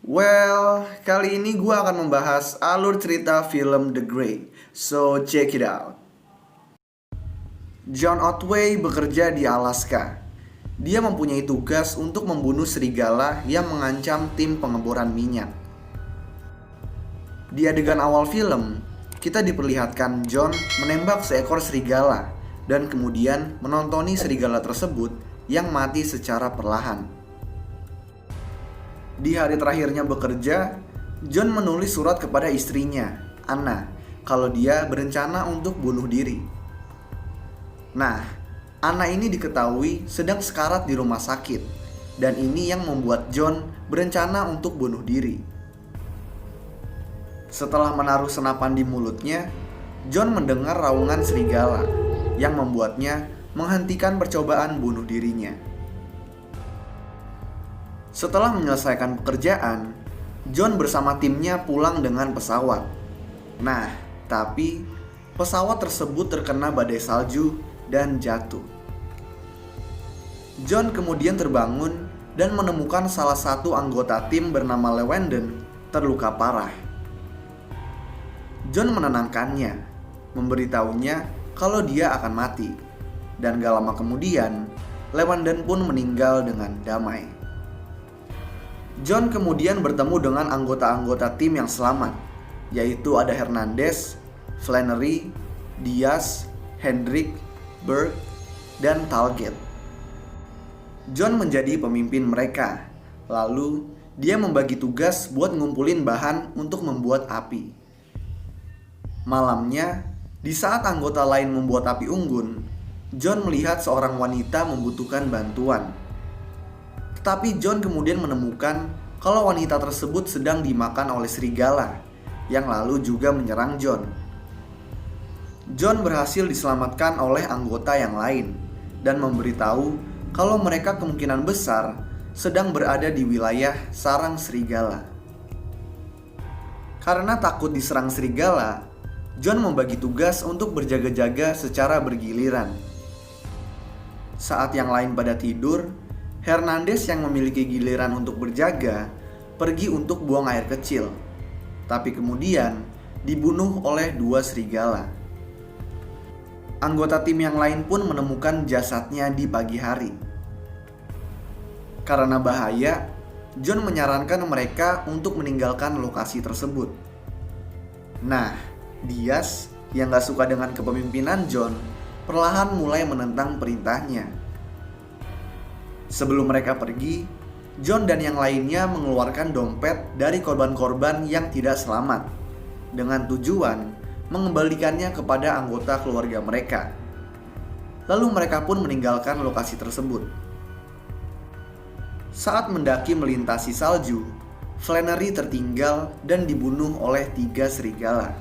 Kali ini gue akan membahas alur cerita film The Grey. So, check it out. John Otway bekerja di Alaska. Dia mempunyai tugas untuk membunuh serigala yang mengancam tim pengeboran minyak. Di adegan awal film, kita diperlihatkan John menembak seekor serigala dan kemudian menontoni serigala tersebut yang mati secara perlahan. Di hari terakhirnya bekerja, John menulis surat kepada istrinya, Anna, kalau dia berencana untuk bunuh diri. Nah, Anna ini diketahui sedang sekarat di rumah sakit, dan ini yang membuat John berencana untuk bunuh diri. Setelah menaruh senapan di mulutnya, John mendengar raungan serigala yang membuatnya menghentikan percobaan bunuh dirinya. Setelah menyelesaikan pekerjaan, John bersama timnya pulang dengan pesawat. Nah, tapi pesawat tersebut terkena badai salju dan jatuh. John kemudian terbangun dan menemukan salah satu anggota tim bernama Llewellyn terluka parah. John menenangkannya, memberitahunya kalau dia akan mati. Dan gak lama kemudian, Llewellyn pun meninggal dengan damai. John kemudian bertemu dengan anggota-anggota tim yang selamat, yaitu ada Hernandez, Flannery, Diaz, Hendrik, Burke, dan Talgett. John menjadi pemimpin mereka. Lalu dia membagi tugas buat ngumpulin bahan untuk membuat api. Malamnya, di saat anggota lain membuat api unggun, John melihat seorang wanita membutuhkan bantuan. Tetapi John kemudian menemukan kalau wanita tersebut sedang dimakan oleh serigala yang lalu juga menyerang John. John berhasil diselamatkan oleh anggota yang lain dan memberitahu kalau mereka kemungkinan besar sedang berada di wilayah sarang serigala. Karena takut diserang serigala, John membagi tugas untuk berjaga-jaga secara bergiliran. Saat yang lain pada tidur, Hernandez yang memiliki giliran untuk berjaga pergi untuk buang air kecil, tapi kemudian dibunuh oleh dua serigala. Anggota tim yang lain pun menemukan jasadnya di pagi hari. Karena bahaya, John menyarankan mereka untuk meninggalkan lokasi tersebut. Nah, Diaz yang gak suka dengan kepemimpinan John perlahan mulai menentang perintahnya. Sebelum mereka pergi, John dan yang lainnya mengeluarkan dompet dari korban-korban yang tidak selamat dengan tujuan mengembalikannya kepada anggota keluarga mereka. Lalu mereka pun meninggalkan lokasi tersebut. Saat mendaki melintasi salju, Flannery tertinggal dan dibunuh oleh 3 serigala.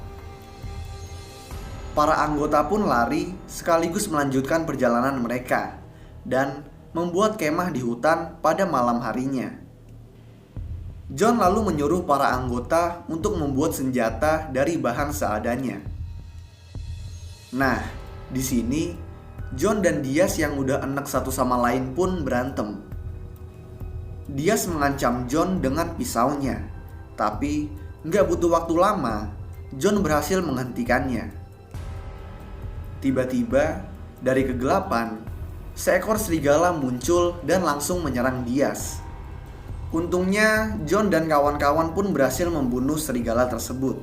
Para anggota pun lari sekaligus melanjutkan perjalanan mereka dan membuat kemah di hutan pada malam harinya. John lalu menyuruh para anggota untuk membuat senjata dari bahan seadanya. Nah, di sini John dan Diaz yang udah enek satu sama lain pun berantem. Diaz mengancam John dengan pisaunya, tapi nggak butuh waktu lama, John berhasil menghentikannya. Tiba-tiba, dari kegelapan, seekor serigala muncul dan langsung menyerang Diaz. Untungnya, John dan kawan-kawan pun berhasil membunuh serigala tersebut.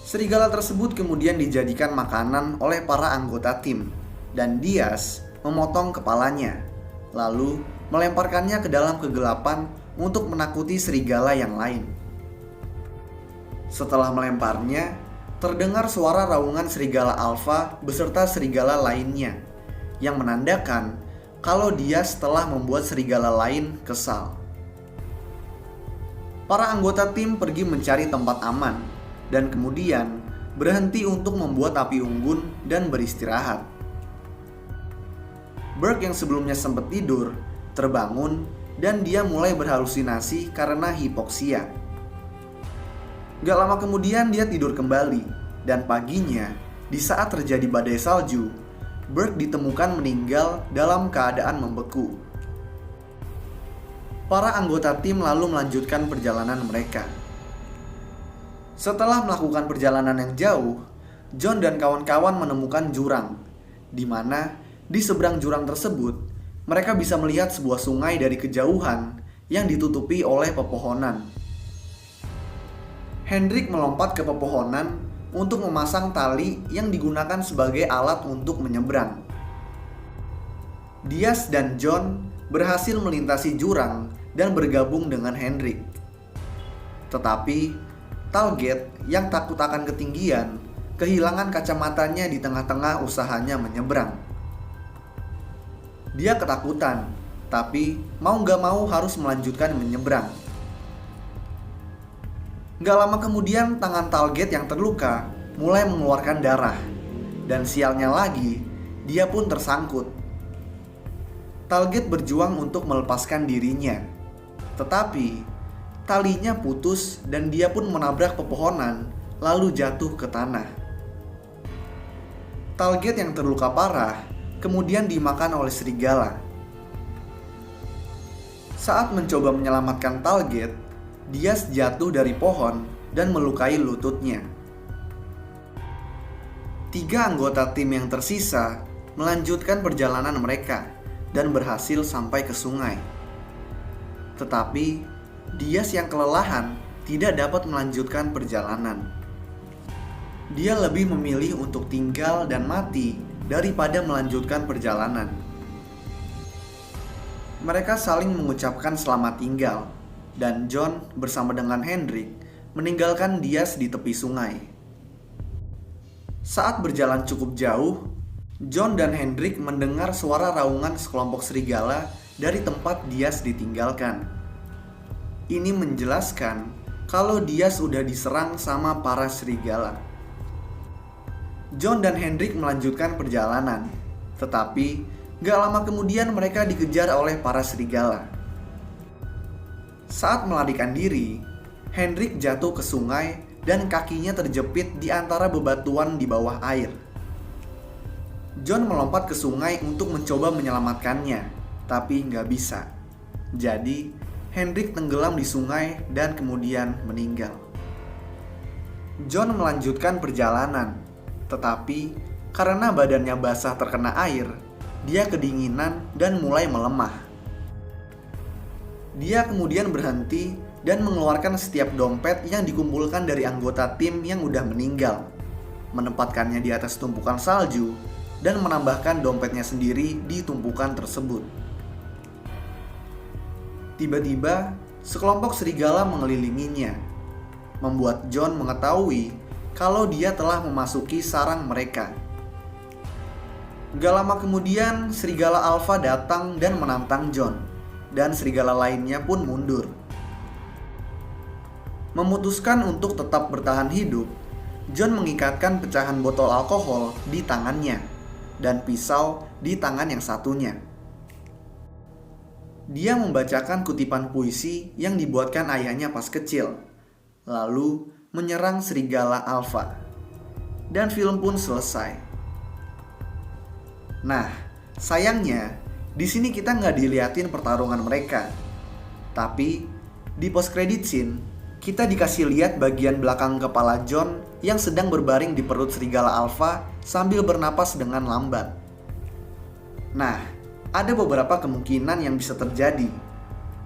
Serigala tersebut kemudian dijadikan makanan oleh para anggota tim, dan Diaz memotong kepalanya, lalu melemparkannya ke dalam kegelapan untuk menakuti serigala yang lain. Setelah melemparnya, terdengar suara raungan serigala alfa beserta serigala lainnya, yang menandakan kalau dia setelah membuat serigala lain kesal. Para anggota tim pergi mencari tempat aman dan kemudian berhenti untuk membuat api unggun dan beristirahat. Burke yang sebelumnya sempat tidur terbangun dan dia mulai berhalusinasi karena hipoksia. Gak lama kemudian dia tidur kembali dan paginya di saat terjadi badai salju, Burke ditemukan meninggal dalam keadaan membeku. para anggota tim lalu melanjutkan perjalanan mereka. Setelah melakukan perjalanan yang jauh, John dan kawan-kawan menemukan jurang, di mana di seberang jurang tersebut mereka bisa melihat sebuah sungai dari kejauhan yang ditutupi oleh pepohonan. Hendrik melompat ke pepohonan untuk memasang tali yang digunakan sebagai alat untuk menyeberang. Diaz dan John berhasil melintasi jurang dan bergabung dengan Hendrik. Tetapi Talget yang takut akan ketinggian kehilangan kacamatanya di tengah-tengah usahanya menyeberang. Dia ketakutan, tapi mau gak mau harus melanjutkan menyeberang. Gak lama kemudian tangan Talget yang terluka mulai mengeluarkan darah, dan sialnya lagi, dia pun tersangkut. Talget berjuang untuk melepaskan dirinya, tetapi talinya putus dan dia pun menabrak pepohonan lalu jatuh ke tanah. Talget yang terluka parah kemudian dimakan oleh serigala. Saat mencoba menyelamatkan Talget, Diaz jatuh dari pohon dan melukai lututnya. 3 anggota tim yang tersisa melanjutkan perjalanan mereka dan berhasil sampai ke sungai. Tetapi Diaz yang kelelahan tidak dapat melanjutkan perjalanan. Dia lebih memilih untuk tinggal dan mati daripada melanjutkan perjalanan. Mereka saling mengucapkan selamat tinggal, dan John bersama dengan Hendrik meninggalkan Diaz di tepi sungai. Saat berjalan cukup jauh, John dan Hendrik mendengar suara raungan sekelompok serigala dari tempat Diaz ditinggalkan. Ini menjelaskan kalau Diaz sudah diserang sama para serigala. John dan Hendrik melanjutkan perjalanan, tetapi gak lama kemudian mereka dikejar oleh para serigala. Saat melarikan diri, Hendrik jatuh ke sungai dan kakinya terjepit di antara bebatuan di bawah air. John melompat ke sungai untuk mencoba menyelamatkannya, tapi nggak bisa. Jadi, Hendrik tenggelam di sungai dan kemudian meninggal. John melanjutkan perjalanan, tetapi karena badannya basah terkena air, dia kedinginan dan mulai melemah. Dia kemudian berhenti dan mengeluarkan setiap dompet yang dikumpulkan dari anggota tim yang udah meninggal, menempatkannya di atas tumpukan salju, dan menambahkan dompetnya sendiri di tumpukan tersebut. Tiba-tiba, sekelompok serigala mengelilinginya, membuat John mengetahui kalau dia telah memasuki sarang mereka. Gak lama kemudian, serigala alfa datang dan menantang John, dan serigala lainnya pun mundur. Memutuskan untuk tetap bertahan hidup, John mengikatkan pecahan botol alkohol di tangannya dan pisau di tangan yang satunya. Dia membacakan kutipan puisi yang dibuatkan ayahnya pas kecil, lalu menyerang serigala alfa. Dan film pun selesai. Nah, sayangnya di sini kita nggak diliatin pertarungan mereka. Tapi di post credit scene kita dikasih lihat bagian belakang kepala John yang sedang berbaring di perut serigala alfa sambil bernapas dengan lambat. Nah, ada beberapa kemungkinan yang bisa terjadi.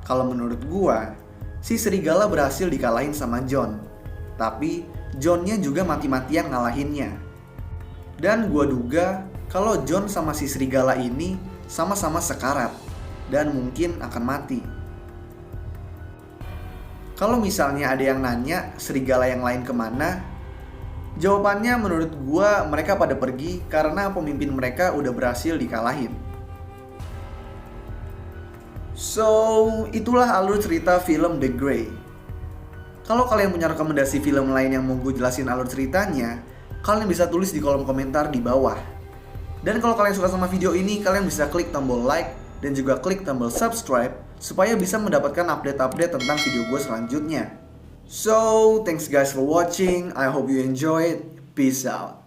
Kalau menurut gua, si serigala berhasil dikalahin sama John, tapi Johnnya juga mati-matian ngalahinnya. Dan gua duga kalau John sama si serigala ini sama-sama sekarat dan mungkin akan mati. Kalau misalnya ada yang nanya serigala yang lain kemana, jawabannya menurut gua mereka pada pergi karena pemimpin mereka udah berhasil dikalahin. So, itulah alur cerita film The Grey. Kalau kalian punya rekomendasi film lain yang mau gue jelasin alur ceritanya, kalian bisa tulis di kolom komentar di bawah. Dan kalau kalian suka sama video ini, kalian bisa klik tombol like dan juga klik tombol subscribe supaya bisa mendapatkan update-update tentang video gue selanjutnya. So, thanks guys for watching. I hope you enjoy it. Peace out.